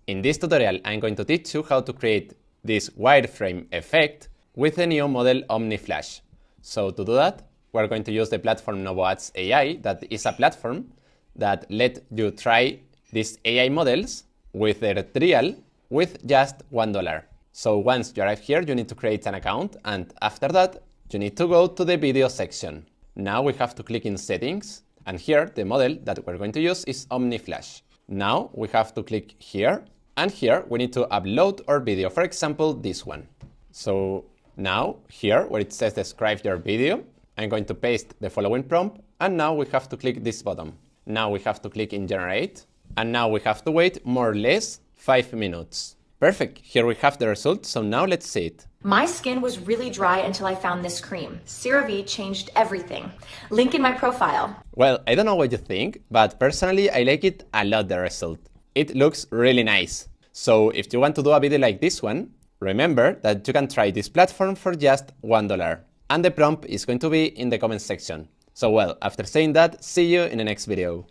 In this tutorial, I'm going to teach you how to create this wireframe effect with the new model OmniFlash. So to do that, we're going to use the platform NovoAds AI, that is a platform that let you try these AI models with their trial with just $1. So once you arrive here, you need to create an account, and after that, you need to go to the video section. Now we have to click in settings, and here the model that we're going to use is OmniFlash. Now we have to click here, and here we need to upload our video, for example, this one. So now here where it says describe your video, I'm going to paste the following prompt, and now we have to click this button. Now we have to click in generate, and now we have to wait more or less 5 minutes. Perfect, here we have the result, so now let's see it. My skin was really dry until I found this cream. CeraVe changed everything. Link in my profile. Well, I don't know what you think, but personally I like it a lot, the result. It looks really nice. So if you want to do a video like this one, remember that you can try this platform for just $1. And the prompt is going to be in the comment section. So well, after saying that, see you in the next video.